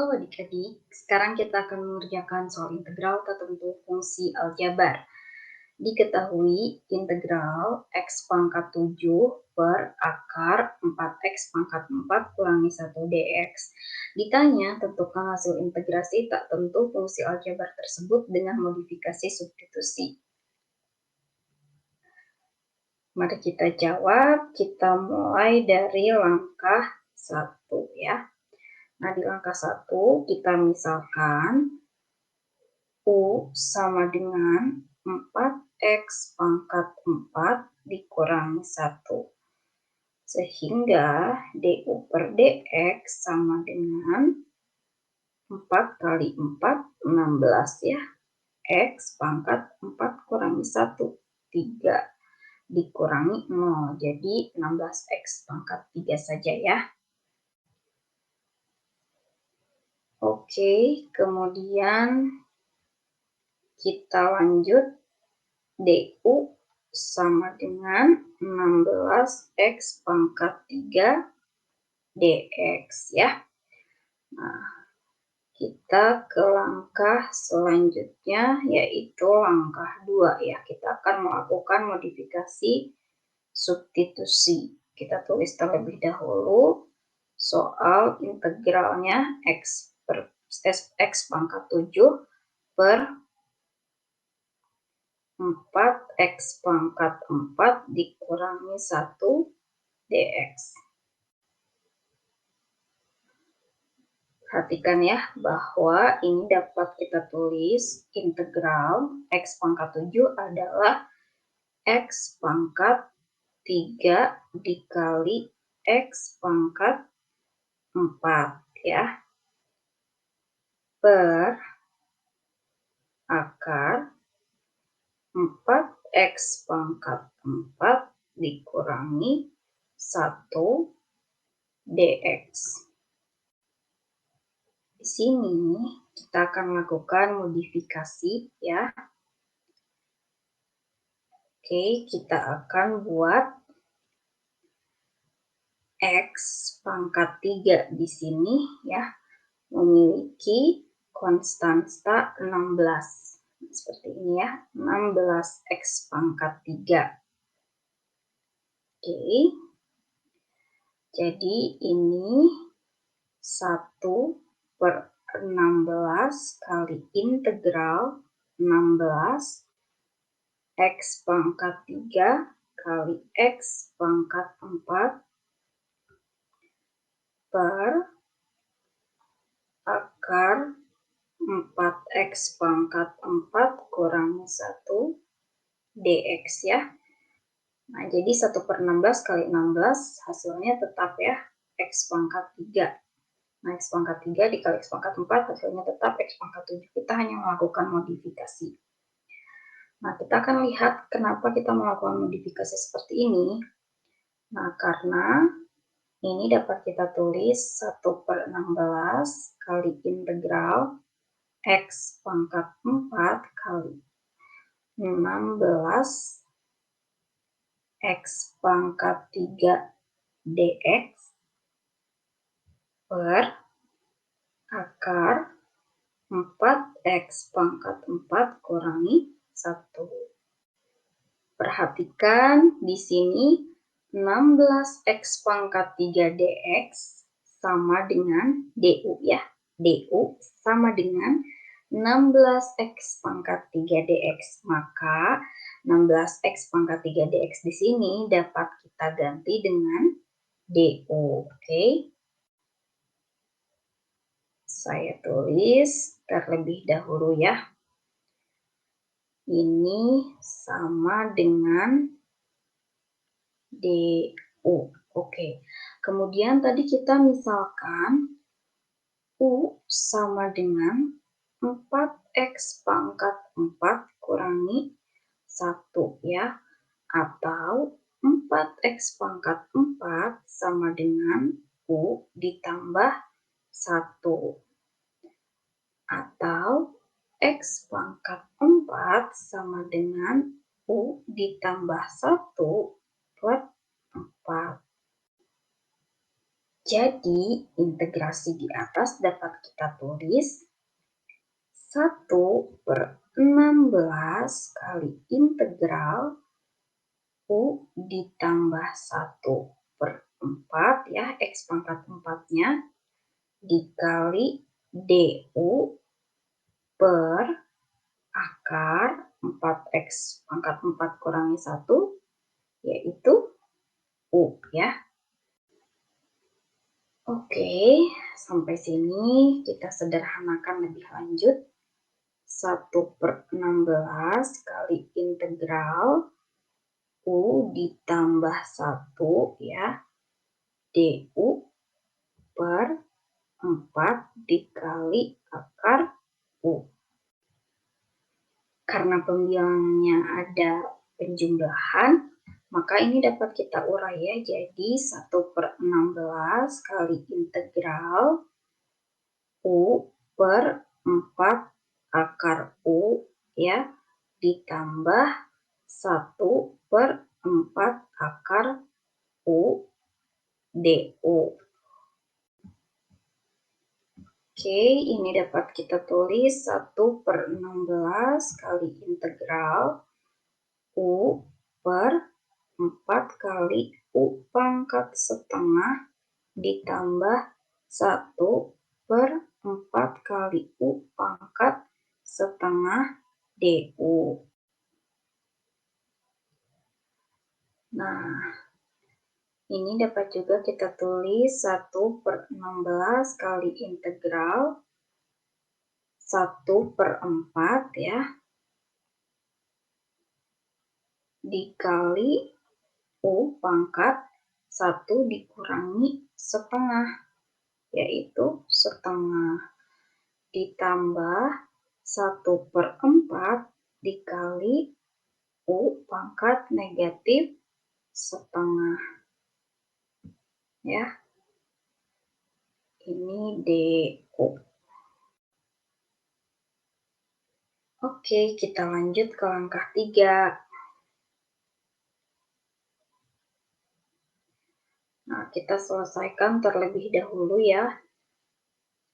Halo adik-adik, sekarang kita akan mengerjakan soal integral tertentu fungsi aljabar. Diketahui integral x pangkat 7 per akar 4x pangkat 4 kurangi 1 dx. Ditanya, tentukan hasil integrasi tak tentu fungsi aljabar tersebut dengan modifikasi substitusi. Mari kita jawab, kita mulai dari langkah 1 ya. Nah, di langkah 1 kita misalkan U sama dengan 4x pangkat 4 dikurangi 1. Sehingga DU per DX sama dengan 4 kali 4, 16 ya. X pangkat 4 kurangi 1, 3. Dikurangi 0, jadi 16x pangkat 3 saja ya. Oke, kemudian kita lanjut, DU sama dengan 16x pangkat 3 dx ya. Nah, kita ke langkah selanjutnya yaitu langkah 2 ya. Kita akan melakukan modifikasi substitusi. Kita tulis terlebih dahulu soal integralnya x pangkat 7 per 4x pangkat 4 dikurangi 1 dx. Perhatikan ya, bahwa ini dapat kita tulis integral x pangkat 7 adalah x pangkat 3 dikali x pangkat 4 ya, per akar 4x pangkat 4 dikurangi 1 dx. Di sini kita akan melakukan modifikasi ya. Oke, kita akan buat x pangkat 3 di sini ya, memiliki konstanta 16. Seperti ini ya, 16x pangkat 3. Oke, jadi ini 1 per 16 kali integral 16 x pangkat 3 kali x pangkat 4 per akar 4x pangkat 4 kurangi 1 dx ya. Nah, jadi 1 per 16 kali 16 hasilnya tetap ya, x pangkat 3. Nah, x pangkat 3 dikali x pangkat 4 hasilnya tetap x pangkat 7. Kita hanya melakukan modifikasi. Nah, kita akan lihat kenapa kita melakukan modifikasi seperti ini. Nah, karena ini dapat kita tulis 1 per 16 kali integral x pangkat 4 kali 16 x pangkat 3 dx per akar 4x pangkat 4 kurangi 1. Perhatikan di sini 16x pangkat 3 dx sama dengan du ya. Du sama dengan 16x pangkat 3 dx. Maka 16x pangkat 3 dx di sini dapat kita ganti dengan du. Oke. Saya tulis terlebih dahulu ya. Ini sama dengan du. Oke. Kemudian tadi kita misalkan U sama dengan 4x pangkat 4 kurangi 1 ya. Atau 4x pangkat 4 sama dengan U ditambah 1. Atau x pangkat 4 sama dengan U ditambah 1 per 4. Jadi, integrasi di atas dapat kita tulis 1/16 kali integral U ditambah 1/4 ya, X pangkat 4-nya, dikali DU per akar 4X pangkat 4 kurangi 1, yaitu U ya. Oke, sampai sini kita sederhanakan lebih lanjut. 1/16 kali integral U ditambah 1 ya, DU per 4 dikali akar U. Karena pembilangannya ada penjumlahan, maka ini dapat kita urai ya. Jadi 1/16 kali integral U per 4 akar U ya, ditambah 1/4 akar U DU. Oke, ini dapat kita tulis 1/16 kali integral U per 4 kali U pangkat setengah ditambah 1/4 kali U pangkat setengah DU. Nah, ini dapat juga kita tulis 1/16 kali integral 1/4 ya, dikali U pangkat 1 dikurangi setengah, yaitu setengah, ditambah 1/4 dikali U pangkat negatif setengah. Ya, ini DU. Oke, kita lanjut ke langkah 3. Nah, kita selesaikan terlebih dahulu ya.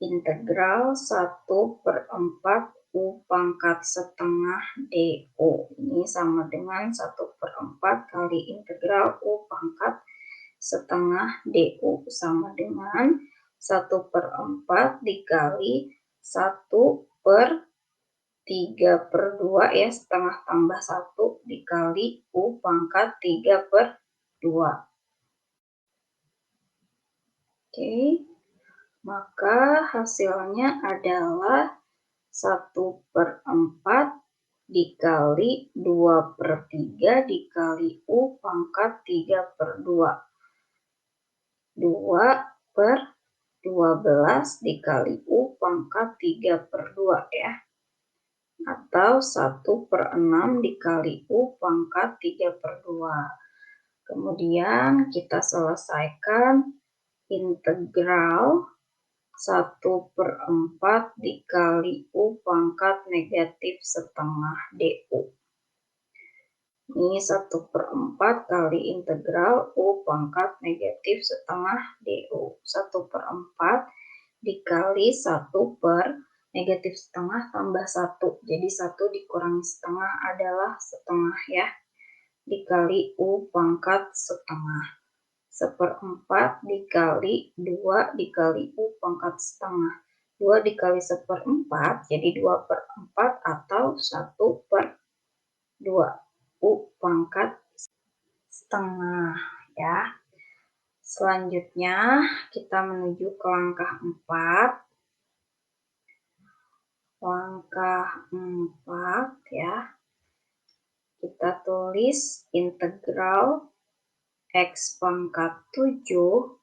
Integral 1/4 U pangkat setengah DU. Ini sama dengan 1/4 kali integral U pangkat setengah DU sama dengan 1/4 dikali 1/3/2 ya, setengah tambah 1 dikali U pangkat 3/2. Oke, maka hasilnya adalah 1/4 dikali 2/3 dikali U pangkat 3/2. 2/12 dikali U pangkat 3/2 ya. Atau 1/6 dikali U pangkat 3/2. Kemudian kita selesaikan integral 1/4 dikali U pangkat negatif setengah DU. Ini 1/4 kali integral U pangkat negatif setengah DU. 1/4 dikali 1 per negatif setengah tambah 1. Jadi 1 dikurangi setengah adalah setengah ya. Dikali U pangkat setengah. 1/4 dikali 2 dikali U pangkat setengah. 2 dikali 1/4 jadi 2/4 atau 1/2 U pangkat setengah ya. Selanjutnya kita menuju ke langkah 4. Langkah 4 ya. Kita tulis integral X pangkat 7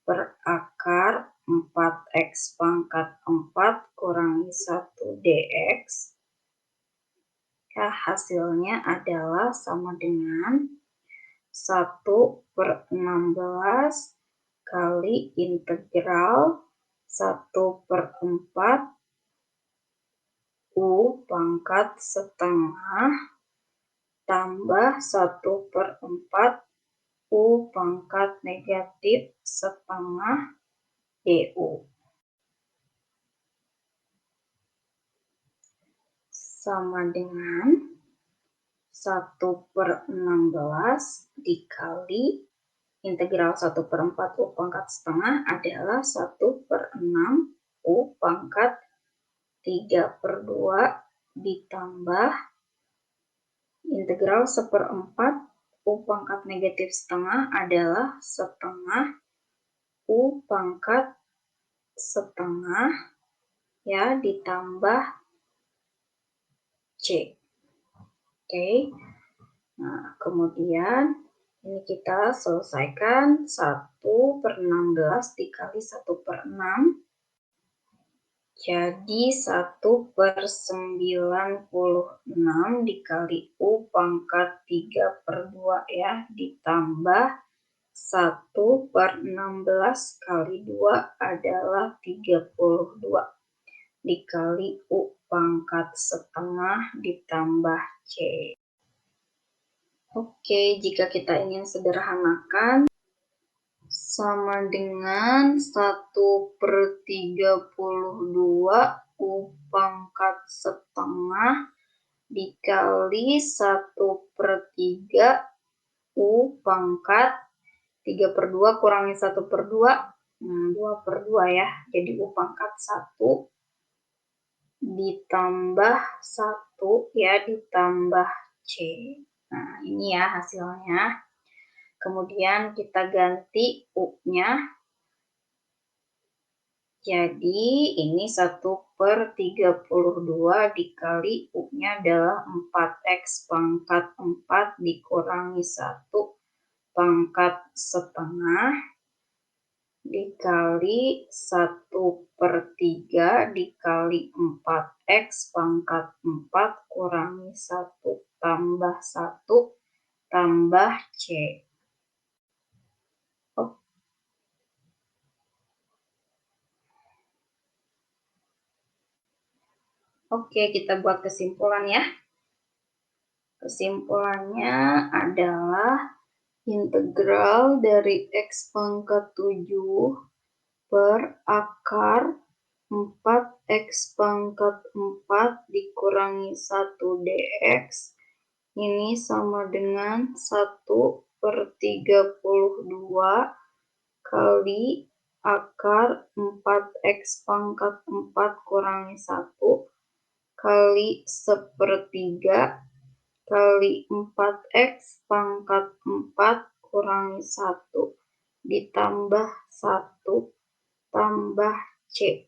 per akar 4X pangkat 4 kurangi 1 dx. Ya, hasilnya adalah sama dengan 1/16 kali integral 1/4 U pangkat setengah tambah 1/4 U pangkat negatif setengah DU. Sama dengan 1/16 dikali integral 1/4 U pangkat setengah adalah 1/6 U pangkat 3/2 ditambah integral 1/4 U pangkat negatif setengah adalah setengah U pangkat setengah ya ditambah C. Oke. Nah, kemudian ini kita selesaikan 1/16 dikali 1/6. Jadi 1/96 dikali U pangkat 3/2 ya, ditambah 1/16 kali 2 adalah 32. Dikali U pangkat setengah ditambah C. Oke, jika kita ingin sederhanakan, sama dengan 1/32 U pangkat setengah dikali 1/3 U pangkat 3/2 kurangi 1/2, 2/2 ya. Jadi U pangkat 1 ditambah 1 ya ditambah C. Nah, ini ya hasilnya. Kemudian kita ganti U-nya. Jadi ini 1/32 dikali U-nya adalah 4X pangkat 4 dikurangi 1 pangkat setengah dikali 1/3 dikali 4X pangkat 4 kurangi 1 tambah 1 tambah C. Oke, kita buat kesimpulan ya. Kesimpulannya adalah integral dari X pangkat 7 per akar 4X pangkat 4 dikurangi 1 dx ini sama dengan 1/32 kali akar 4X pangkat 4 kurangi 1 kali 1/3 kali 4X pangkat 4 kurangi 1 ditambah 1 tambah C.